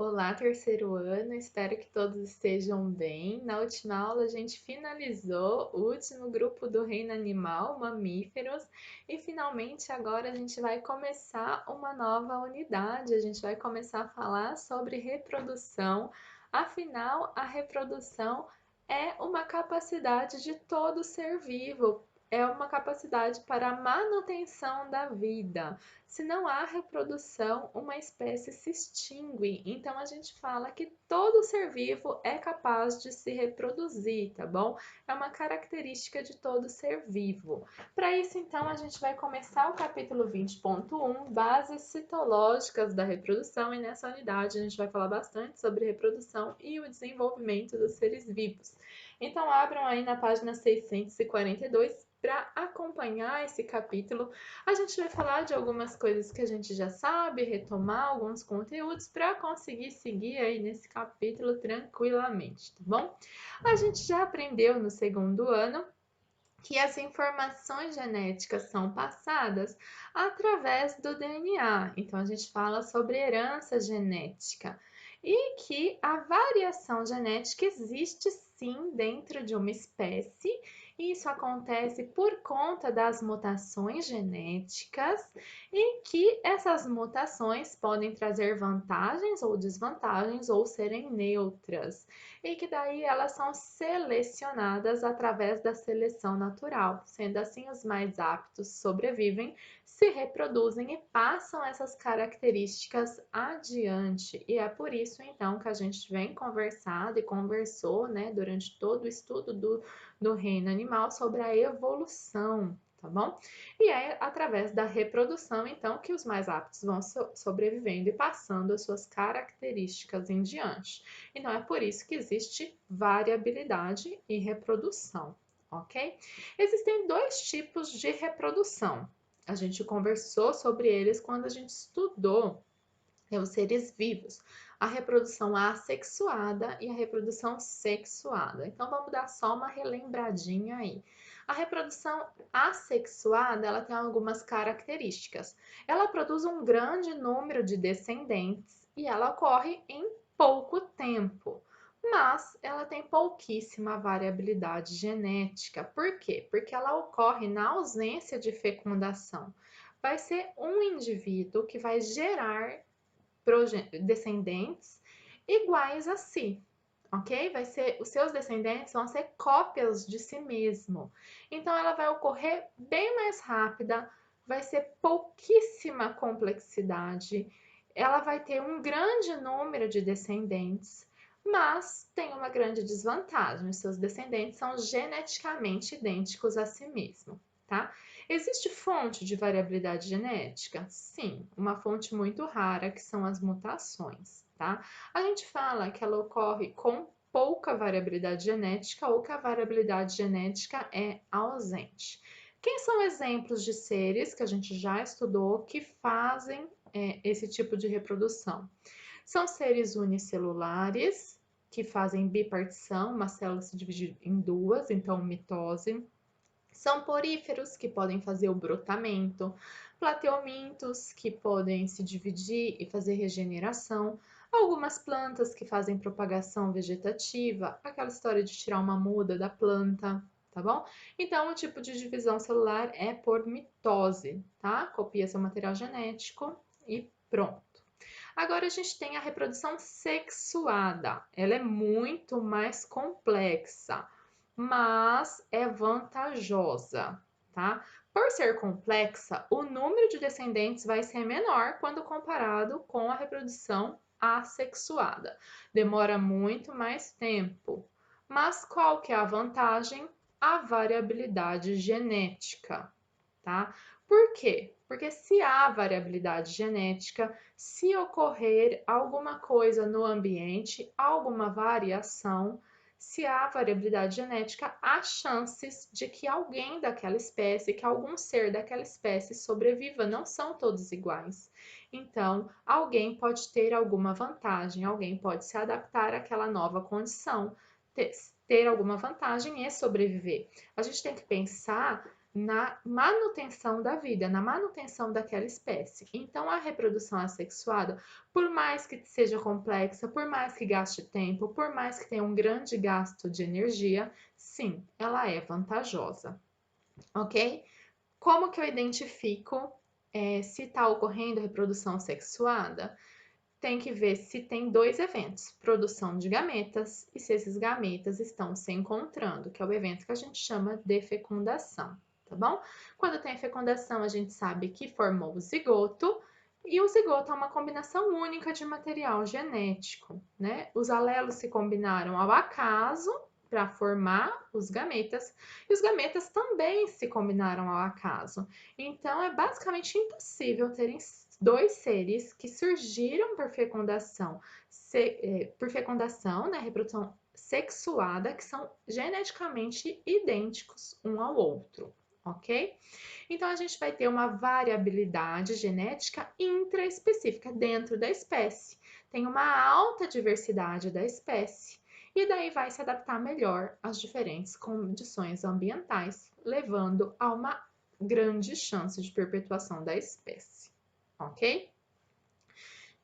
Olá, terceiro ano, espero que todos estejam bem. Na última aula, a gente finalizou o último grupo do reino animal, mamíferos, e finalmente agora a gente vai começar uma nova unidade. A gente vai começar a falar sobre reprodução. Afinal, a reprodução é uma capacidade de todo ser vivo. É uma capacidade para a manutenção da vida. Se não há reprodução, uma espécie se extingue. Então a gente fala que todo ser vivo é capaz de se reproduzir, tá bom? É uma característica de todo ser vivo. Para isso, então, a gente vai começar o capítulo 20.1, Bases citológicas da reprodução, e nessa unidade a gente vai falar bastante sobre reprodução e o desenvolvimento dos seres vivos. Então, abram aí na página 642 para acompanhar esse capítulo. A gente vai falar de algumas coisas que a gente já sabe, retomar alguns conteúdos para conseguir seguir aí nesse capítulo tranquilamente, tá bom? A gente já aprendeu no segundo ano que as informações genéticas são passadas através do DNA. Então a gente fala sobre herança genética e que a variação genética existe sim dentro de uma espécie. E isso acontece por conta das mutações genéticas e que essas mutações podem trazer vantagens ou desvantagens ou serem neutras e que daí elas são selecionadas através da seleção natural. Sendo assim, os mais aptos sobrevivem, se reproduzem e passam essas características adiante. E é por isso, então, que a gente vem conversado e conversou, né, durante todo o estudo do reino animal sobre a evolução. Tá bom? E é através da reprodução, então, que os mais aptos vão sobrevivendo e passando as suas características em diante. Então é por isso que existe variabilidade e reprodução, ok? Existem dois tipos de reprodução. A gente conversou sobre eles quando a gente estudou os seres vivos. A reprodução assexuada e a reprodução sexuada. Então vamos dar só uma relembradinha aí. A reprodução assexuada, ela tem algumas características. Ela produz um grande número de descendentes e ela ocorre em pouco tempo. Mas ela tem pouquíssima variabilidade genética. Por quê? Porque ela ocorre na ausência de fecundação. Vai ser um indivíduo que vai gerar descendentes iguais a si, ok? Vai ser, os seus descendentes vão ser cópias de si mesmo. Então ela vai ocorrer bem mais rápida, vai ser pouquíssima complexidade, ela vai ter um grande número de descendentes, mas tem uma grande desvantagem, os seus descendentes são geneticamente idênticos a si mesmo, tá? Existe fonte de variabilidade genética? Sim, uma fonte muito rara que são as mutações, tá? A gente fala que ela ocorre com pouca variabilidade genética ou que a variabilidade genética é ausente. Quem são exemplos de seres que a gente já estudou que fazem esse tipo de reprodução? São seres unicelulares que fazem bipartição, uma célula se divide em duas, então mitose. São poríferos, que podem fazer o brotamento, plateumintos, que podem se dividir e fazer regeneração, algumas plantas que fazem propagação vegetativa, aquela história de tirar uma muda da planta, tá bom? Então, o tipo de divisão celular é por mitose, tá? Copia seu material genético e pronto. Agora a gente tem a reprodução sexuada. Ela é muito mais complexa, mas é vantajosa, tá? Por ser complexa, o número de descendentes vai ser menor quando comparado com a reprodução assexuada. Demora muito mais tempo. Mas qual que é a vantagem? A variabilidade genética, tá? Por quê? Porque se há variabilidade genética, se ocorrer alguma coisa no ambiente, alguma variação, se há variabilidade genética, há chances de que alguém daquela espécie, que algum ser daquela espécie sobreviva, não são todos iguais. Então, alguém pode ter alguma vantagem, alguém pode se adaptar àquela nova condição, ter alguma vantagem e sobreviver. A gente tem que pensar na manutenção da vida, na manutenção daquela espécie. Então, a reprodução assexuada, por mais que seja complexa, por mais que gaste tempo, por mais que tenha um grande gasto de energia, sim, ela é vantajosa, ok? Como que eu identifico se está ocorrendo reprodução sexuada? Tem que ver se tem dois eventos, produção de gametas e se esses gametas estão se encontrando, que é o evento que a gente chama de fecundação, tá bom? Quando tem fecundação, a gente sabe que formou o zigoto, e o zigoto é uma combinação única de material genético, né? Os alelos se combinaram ao acaso para formar os gametas, e os gametas também se combinaram ao acaso. Então, é basicamente impossível terem dois seres que surgiram por fecundação, né, reprodução sexuada, que são geneticamente idênticos um ao outro, ok? Então, a gente vai ter uma variabilidade genética intraespecífica dentro da espécie. Tem uma alta diversidade da espécie. E daí vai se adaptar melhor às diferentes condições ambientais, levando a uma grande chance de perpetuação da espécie, ok?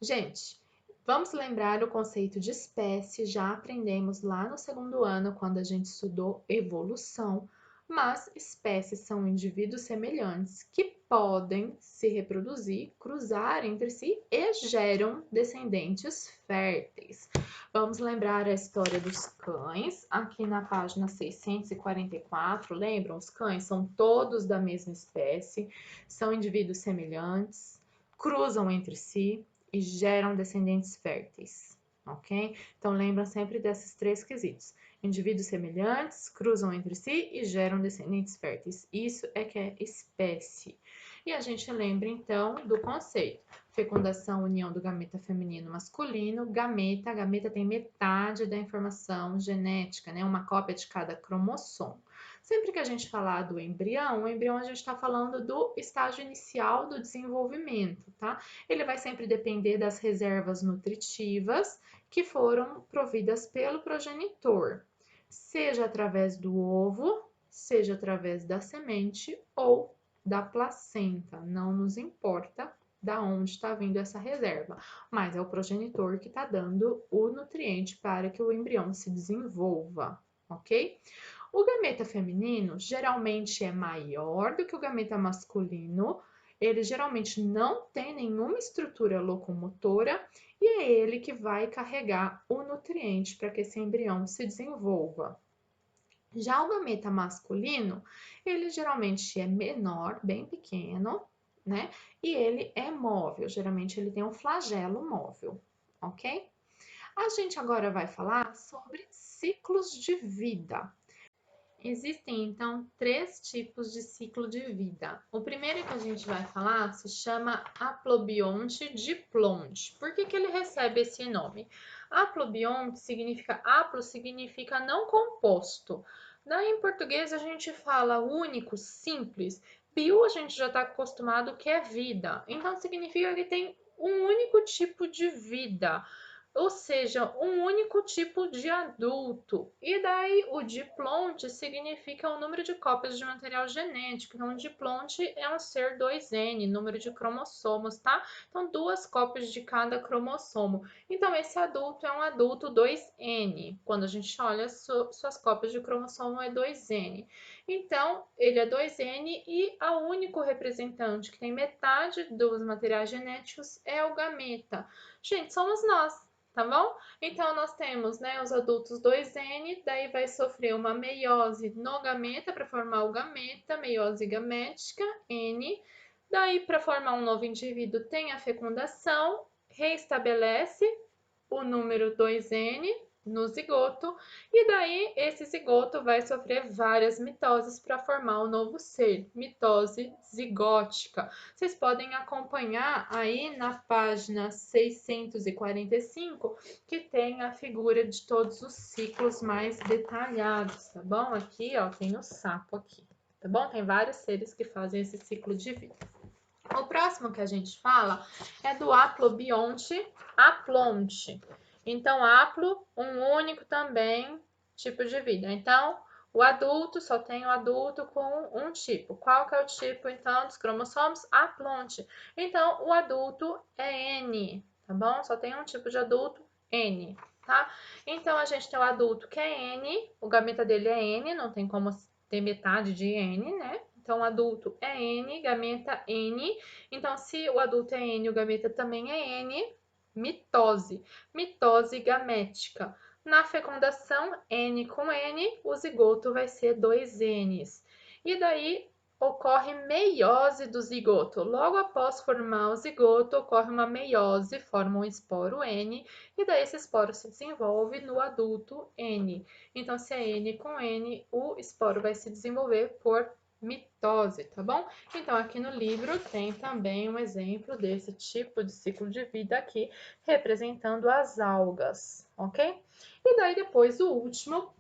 Gente, vamos lembrar o conceito de espécie, já aprendemos lá no segundo ano, quando a gente estudou evolução, mas espécies são indivíduos semelhantes que podem se reproduzir, cruzar entre si e geram descendentes férteis. Vamos lembrar a história dos cães, aqui na página 644, lembram? Os cães são todos da mesma espécie, são indivíduos semelhantes, cruzam entre si e geram descendentes férteis, ok? Então, lembra sempre desses três quesitos. Indivíduos semelhantes, cruzam entre si e geram descendentes férteis. Isso é que é espécie. E a gente lembra, então, do conceito. Fecundação, união do gameta feminino masculino. Gameta, a gameta tem metade da informação genética, né? Uma cópia de cada cromossomo. Sempre que a gente falar do embrião, o embrião a gente está falando do estágio inicial do desenvolvimento, tá? Ele vai sempre depender das reservas nutritivas que foram providas pelo progenitor, seja através do ovo, seja através da semente ou da placenta, não nos importa da onde está vindo essa reserva, mas é o progenitor que está dando o nutriente para que o embrião se desenvolva, ok? O gameta feminino geralmente é maior do que o gameta masculino, ele geralmente não tem nenhuma estrutura locomotora e é ele que vai carregar o nutriente para que esse embrião se desenvolva. Já o gameta masculino, ele geralmente é menor, bem pequeno, né? E ele é móvel, geralmente ele tem um flagelo móvel, ok? A gente agora vai falar sobre ciclos de vida. Existem, então, três tipos de ciclo de vida. O primeiro que a gente vai falar se chama Aplobionte diplonte. Por que ele recebe esse nome? Aplobionte significa, aplo significa não composto. Daí, em português, a gente fala único, simples. Bio, a gente já está acostumado que é vida. Então, significa que tem um único tipo de vida, ou seja, um único tipo de adulto. E daí o diplonte significa o número de cópias de material genético. Então, o diplonte é um ser 2N, número de cromossomos, tá? Então, duas cópias de cada cromossomo. Então, esse adulto é um adulto 2N. Quando a gente olha, suas cópias de cromossomo é 2N. Então, ele é 2N e o único representante que tem metade dos materiais genéticos é o gameta. Gente, somos nós. Tá bom? Então, nós temos, né, os adultos 2N, daí vai sofrer uma meiose no gameta para formar o gameta, meiose gamética, N. Daí, para formar um novo indivíduo, tem a fecundação, reestabelece o número 2N no zigoto, e daí esse zigoto vai sofrer várias mitoses para formar o novo ser, mitose zigótica. Vocês podem acompanhar aí na página 645, que tem a figura de todos os ciclos mais detalhados, tá bom? Aqui, ó, tem o sapo aqui, tá bom? Tem vários seres que fazem esse ciclo de vida. O próximo que a gente fala é do aplobionte aplonte. Então, aplo, um único também tipo de vida. Então, O adulto só tem o adulto com um tipo. Qual que é o tipo, então, dos cromossomos? Aplonte. Então, o adulto é N, tá bom? Só tem um tipo de adulto, N, tá? Então, a gente tem o adulto que é N, o gameta dele é N, não tem como ter metade de N, né? Então, o adulto é N, gameta N. Então, se o adulto é N, o gameta também é N, mitose. Mitose gamética. Na fecundação, N com N, o zigoto vai ser 2 Ns. E daí ocorre meiose do zigoto. Logo após formar o zigoto, ocorre uma meiose, forma um esporo N, e daí esse esporo se desenvolve no adulto N. Então, se é N com N, o esporo vai se desenvolver por mitose, tá bom? Então, aqui no livro tem também um exemplo desse tipo de ciclo de vida aqui, representando as algas, ok? E daí depois o último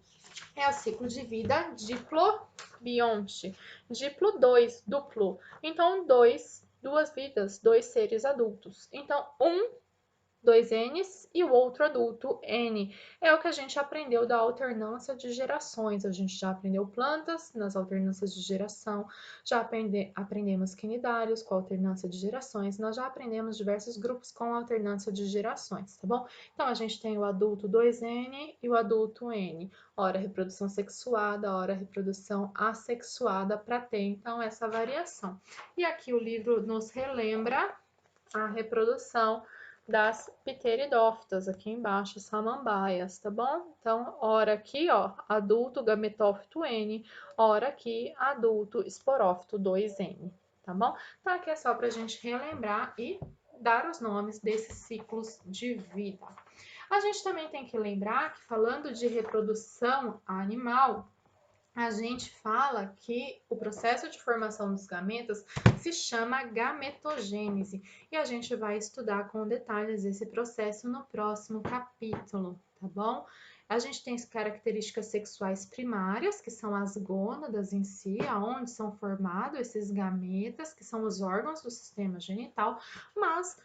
é o ciclo de vida diplobionte. Diplo 2, duplo. Então, duas vidas, dois seres adultos. Então, dois N's e o outro adulto N. É o que a gente aprendeu da alternância de gerações. A gente já aprendeu plantas nas alternâncias de geração, já aprendemos quinidários com alternância de gerações, nós já aprendemos diversos grupos com alternância de gerações, tá bom? Então, a gente tem o adulto 2N e o adulto N. Ora reprodução sexuada, ora reprodução assexuada, para ter, então, essa variação. E aqui o livro nos relembra a reprodução das pteridófitas, aqui embaixo, samambaias, tá bom? Então, ora aqui, ó, adulto gametófito N, ora aqui, adulto esporófito 2N, tá bom? Então, aqui é só pra gente relembrar e dar os nomes desses ciclos de vida. A gente também tem que lembrar que, falando de reprodução animal, a gente fala que o processo de formação dos gametas se chama gametogênese e a gente vai estudar com detalhes esse processo no próximo capítulo, tá bom? A gente tem as características sexuais primárias, que são as gônadas em si, aonde são formados esses gametas, que são os órgãos do sistema genital, mas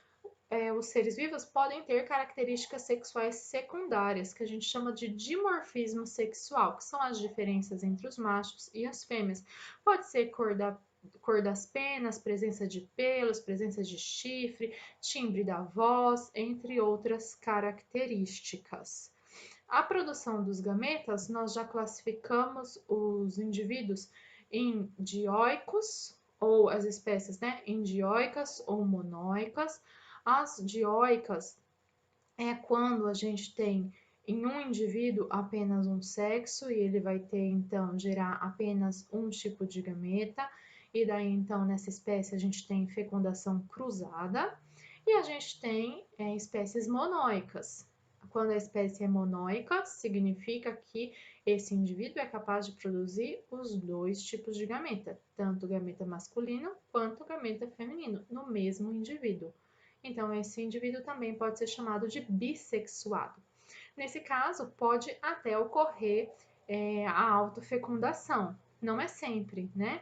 os seres vivos podem ter características sexuais secundárias, que a gente chama de dimorfismo sexual, que são as diferenças entre os machos e as fêmeas. Pode ser cor das penas, presença de pelos, presença de chifre, timbre da voz, entre outras características. A produção dos gametas, nós já classificamos os indivíduos em dioicos, ou as espécies, né, em dioicas ou monóicas. As dioicas é quando a gente tem em um indivíduo apenas um sexo e ele vai ter então gerar apenas um tipo de gameta, e daí então nessa espécie a gente tem fecundação cruzada, e a gente tem espécies monóicas. Quando a espécie é monóica, significa que esse indivíduo é capaz de produzir os dois tipos de gameta, tanto o gameta masculino quanto o gameta feminino, no mesmo indivíduo. Então, esse indivíduo também pode ser chamado de bissexuado. Nesse caso, pode até ocorrer a autofecundação. Não é sempre, né?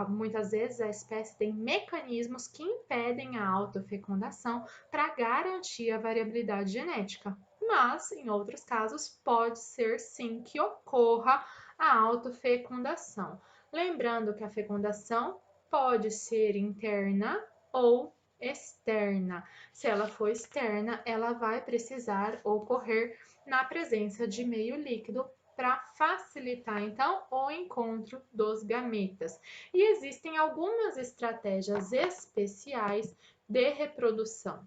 Muitas vezes a espécie tem mecanismos que impedem a autofecundação para garantir a variabilidade genética. Mas, em outros casos, pode ser sim que ocorra a autofecundação. Lembrando que a fecundação pode ser interna ou externa. Se ela for externa, ela vai precisar ocorrer na presença de meio líquido para facilitar então o encontro dos gametas. E existem algumas estratégias especiais de reprodução.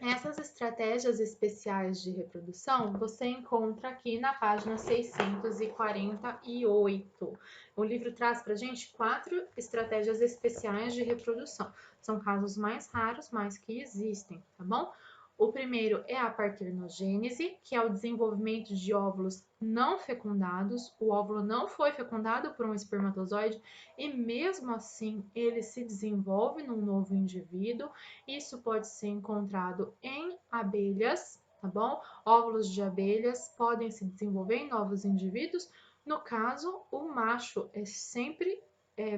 Essas estratégias especiais de reprodução você encontra aqui na página 648. O livro traz para a gente 4 estratégias especiais de reprodução. São casos mais raros, mas que existem, tá bom? O primeiro é a parternogênese, que é o desenvolvimento de óvulos não fecundados. O óvulo não foi fecundado por um espermatozoide e mesmo assim ele se desenvolve num novo indivíduo. Isso pode ser encontrado em abelhas, tá bom? Óvulos de abelhas podem se desenvolver em novos indivíduos. No caso, o macho é sempre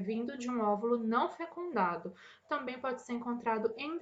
vindo de um óvulo não fecundado. Também pode ser encontrado em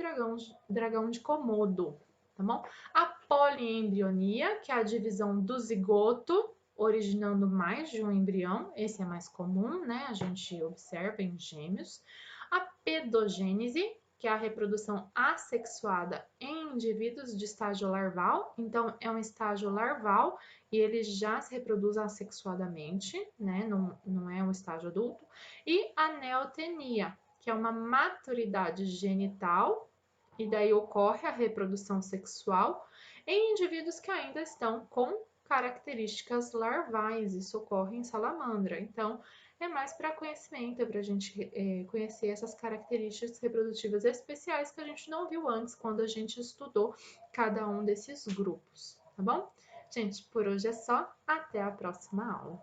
dragão de Komodo, tá bom? A poliembrionia, que é a divisão do zigoto, originando mais de um embrião, esse é mais comum, né? A gente observa em gêmeos. A pedogênese, que é a reprodução assexuada em indivíduos de estágio larval, então é um estágio larval e ele já se reproduz assexuadamente, né? Não é um estágio adulto. E a neotenia, que é uma maturidade genital, e daí ocorre a reprodução sexual em indivíduos que ainda estão com características larvais, isso ocorre em salamandra. Então, é mais para conhecimento, é para a gente conhecer essas características reprodutivas especiais que a gente não viu antes quando a gente estudou cada um desses grupos, tá bom? Gente, por hoje é só, até a próxima aula.